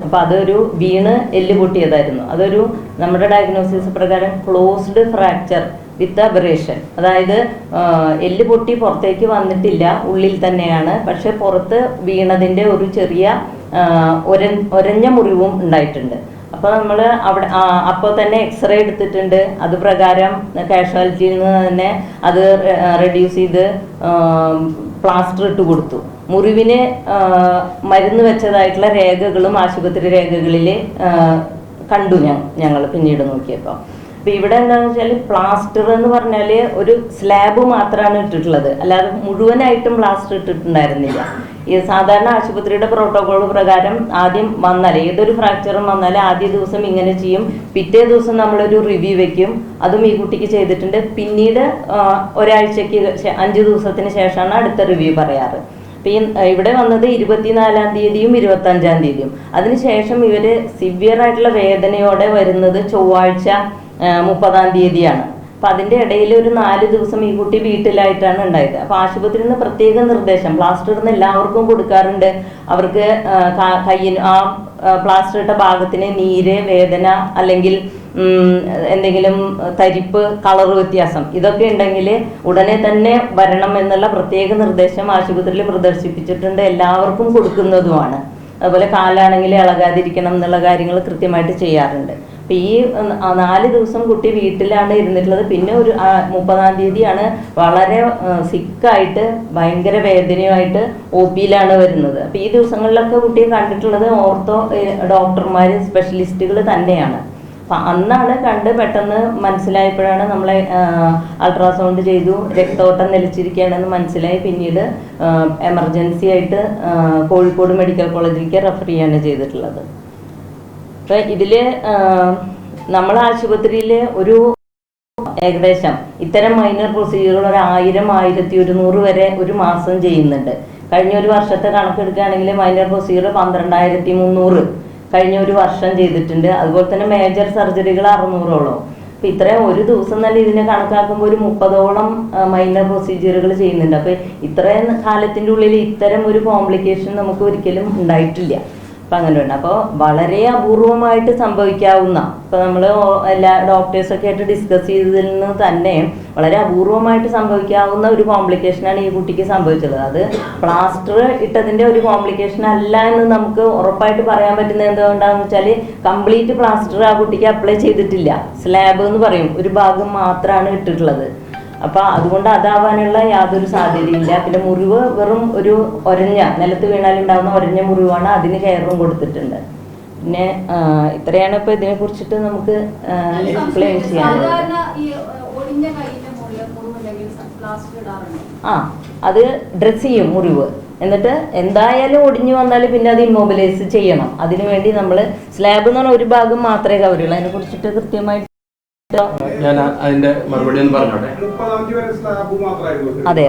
അപ്പോൾ അതൊരു വീണ് എല്ല് പൊട്ടിയതായിരുന്നു. അതൊരു നമ്മുടെ ഡയഗ്നോസിസ് പ്രകാരം ക്ലോസ്ഡ് ഫ്രാക്ചർ വിത്ത് അബറേഷൻ, അതായത് എല്ല് പൊട്ടി പുറത്തേക്ക് വന്നിട്ടില്ല, ഉള്ളിൽ തന്നെയാണ്. പക്ഷെ പുറത്ത് വീണതിൻ്റെ ഒരു ചെറിയ ഒരഞ്ഞ മുറിവും ഉണ്ടായിട്ടുണ്ട്. അപ്പോൾ നമ്മൾ അവിടെ അപ്പോൾ തന്നെ എക്സ്റേ എടുത്തിട്ടുണ്ട്. അത് പ്രകാരം കാഷ്വാലിറ്റിയിൽ നിന്ന് തന്നെ അത് റെഡ്യൂസ് ചെയ്ത് പ്ലാസ്റ്റർ ഇട്ട് കൊടുത്തു. മുറിവിന് മരുന്ന് വെച്ചതായിട്ടുള്ള രേഖകളും ആശുപത്രി രേഖകളിൽ കണ്ടു ഞങ്ങൾ പിന്നീട് നോക്കിയപ്പോൾ. അപ്പോൾ ഇവിടെ എന്താണെന്ന് വെച്ചാൽ പ്ലാസ്റ്റർ എന്ന് പറഞ്ഞാൽ ഒരു സ്ലാബ് മാത്രമാണ് ഇട്ടിട്ടുള്ളത്, അല്ലാതെ മുഴുവനായിട്ടും പ്ലാസ്റ്റർ ഇട്ടിട്ടുണ്ടായിരുന്നില്ല. ഈ സാധാരണ ആശുപത്രിയുടെ പ്രോട്ടോകോൾ പ്രകാരം ആദ്യം വന്നാൽ ഏതൊരു ഫ്രാക്ചറും വന്നാൽ ആദ്യ ദിവസം ഇങ്ങനെ ചെയ്യും, പിറ്റേ ദിവസം നമ്മളൊരു റിവ്യൂ വെക്കും. അതും ഈ കുട്ടിക്ക് ചെയ്തിട്ടുണ്ട്. പിന്നീട് ഒരാഴ്ചക്ക് 5 ദിവസത്തിന് ശേഷമാണ് അടുത്ത റിവ്യൂ പറയാറ്. ഇവിടെ വന്നത് 24-ാം തീയതിയും 25-ാം തീയതിയും. അതിനുശേഷം ഇവര് സിവിയർ ആയിട്ടുള്ള വേദനയോടെ വരുന്നത് ചൊവ്വാഴ്ച 30-ാം തീയതിയാണ്. അപ്പം അതിൻ്റെ ഇടയിൽ ഒരു 4 ദിവസം ഈ കുട്ടി വീട്ടിലായിട്ടാണ് ഉണ്ടായത്. അപ്പോൾ ആശുപത്രിയിൽ നിന്ന് പ്രത്യേക നിർദ്ദേശം, പ്ലാസ്റ്റർ ഇടുന്ന എല്ലാവർക്കും കൊടുക്കാറുണ്ട്. അവർക്ക് കയ്യിന് ആ പ്ലാസ്റ്റർ ഇട്ട ഭാഗത്തിന് നീര്, വേദന, അല്ലെങ്കിൽ എന്തെങ്കിലും തരിപ്പ്, കളർ വ്യത്യാസം ഇതൊക്കെ ഉണ്ടെങ്കിൽ ഉടനെ തന്നെ വരണം എന്നുള്ള പ്രത്യേക നിർദ്ദേശം ആശുപത്രിയിൽ പ്രദർശിപ്പിച്ചിട്ടുണ്ട്. എല്ലാവർക്കും കൊടുക്കുന്നതുമാണ്. അതുപോലെ കാലാണെങ്കിൽ ഇളകാതിരിക്കണം എന്നുള്ള കാര്യങ്ങൾ കൃത്യമായിട്ട് ചെയ്യാറുണ്ട്. അപ്പം ഈ 4 ദിവസം കുട്ടി വീട്ടിലാണ് ഇരുന്നിട്ടുള്ളത്. പിന്നെ ഒരു 30-ാം തീയതിയാണ് വളരെ സിക്കായിട്ട് ഭയങ്കര വേദനയുമായിട്ട് OP-യിലാണ് വരുന്നത്. അപ്പം ഈ ദിവസങ്ങളിലൊക്കെ കുട്ടിയെ കണ്ടിട്ടുള്ളത് ഓർത്തോ ഡോക്ടർമാർ, സ്പെഷ്യലിസ്റ്റുകൾ തന്നെയാണ്. അപ്പം അന്നാണ് കണ്ട് പെട്ടെന്ന് മനസ്സിലായപ്പോഴാണ് നമ്മളെ അൾട്രാസൗണ്ട് ചെയ്തു, രക്തോട്ടം നിലച്ചിരിക്കുകയാണെന്ന് മനസ്സിലായി. പിന്നീട് എമർജൻസി ആയിട്ട് കോഴിക്കോട് മെഡിക്കൽ കോളേജിലേക്ക് റെഫർ ചെയ്യാണ് ചെയ്തിട്ടുള്ളത്. അപ്പം ഇതിൽ നമ്മൾ ആശുപത്രിയിൽ ഒരു ഏകദേശം ഇത്തരം മൈനർ പ്രൊസീജിയറുകൾ 1000-1100 വരെ ഒരു മാസം ചെയ്യുന്നുണ്ട്. കഴിഞ്ഞ ഒരു വർഷത്തെ കണക്കെടുക്കുകയാണെങ്കിൽ മൈനർ പ്രൊസീജിയർ 12,300 കഴിഞ്ഞ ഒരു വർഷം ചെയ്തിട്ടുണ്ട്. അതുപോലെ തന്നെ മേജർ സർജറികൾ 600ഓളം. അപ്പം ഇത്രയും ഒരു ദിവസം തന്നെ ഇതിനെ കണക്കാക്കുമ്പോൾ ഒരു 30ഓളം മൈനർ പ്രൊസീജിയറുകൾ ചെയ്യുന്നുണ്ട്. അപ്പം ഇത്രയും കാലത്തിൻ്റെ ഉള്ളിൽ ഇത്തരം ഒരു കോംപ്ലിക്കേഷൻ നമുക്ക് ഒരിക്കലും ഉണ്ടായിട്ടില്ല. അപ്പം അങ്ങനെ ഉണ്ട്. അപ്പോൾ വളരെ അപൂർവമായിട്ട് സംഭവിക്കാവുന്ന, ഇപ്പോൾ നമ്മൾ എല്ലാ ഡോക്ടേഴ്സൊക്കെ ആയിട്ട് ഡിസ്കസ് ചെയ്തതിൽ നിന്ന് തന്നെ വളരെ അപൂർവമായിട്ട് സംഭവിക്കാവുന്ന ഒരു കോംപ്ലിക്കേഷനാണ് ഈ കുട്ടിക്ക് സംഭവിച്ചത്. അത് പ്ലാസ്റ്റർ ഇട്ടതിൻ്റെ ഒരു കോംപ്ലിക്കേഷൻ അല്ല എന്ന് നമുക്ക് ഉറപ്പായിട്ട് പറയാൻ പറ്റുന്നത് എന്തുകൊണ്ടാണെന്ന് വെച്ചാൽ കംപ്ലീറ്റ് പ്ലാസ്റ്റർ ആ കുട്ടിക്ക് അപ്ലൈ ചെയ്തിട്ടില്ല. സ്ലാബ് എന്ന് പറയും, ഒരു ഭാഗം മാത്രമാണ് ഇട്ടിട്ടുള്ളത്. അപ്പം അതുകൊണ്ട് അതാവാനുള്ള യാതൊരു സാധ്യതയില്ല. പിന്നെ മുറിവ് വെറും ഒരു നിലത്ത് വീണാലുണ്ടാകുന്ന ഒരഞ്ഞ മുറിവാണ്, അതിന് കെയറും കൊടുത്തിട്ടുണ്ട്. പിന്നെ ഇത്രയാണ് ഇപ്പം ഇതിനെ കുറിച്ചിട്ട് നമുക്ക് എക്സ്പ്ലെയിൻ ചെയ്യാനുള്ളത്. അത് ഡ്രസ് ചെയ്യും മുറിവ്, എന്നിട്ട് എന്തായാലും ഒടിഞ്ഞു വന്നാൽ പിന്നെ അത് ഇമ്മൊബിലൈസ് ചെയ്യണം. അതിനുവേണ്ടി നമ്മൾ സ്ലാബ് എന്ന് പറഞ്ഞാൽ ഒരു ഭാഗം മാത്രമേ കവറുള്ളൂ. അതിനെ കുറിച്ചിട്ട് കൃത്യമായിട്ട് ഞാൻ അതിന്റെ മറുപടി ഒന്ന് പറഞ്ഞോട്ടെ. അതെ.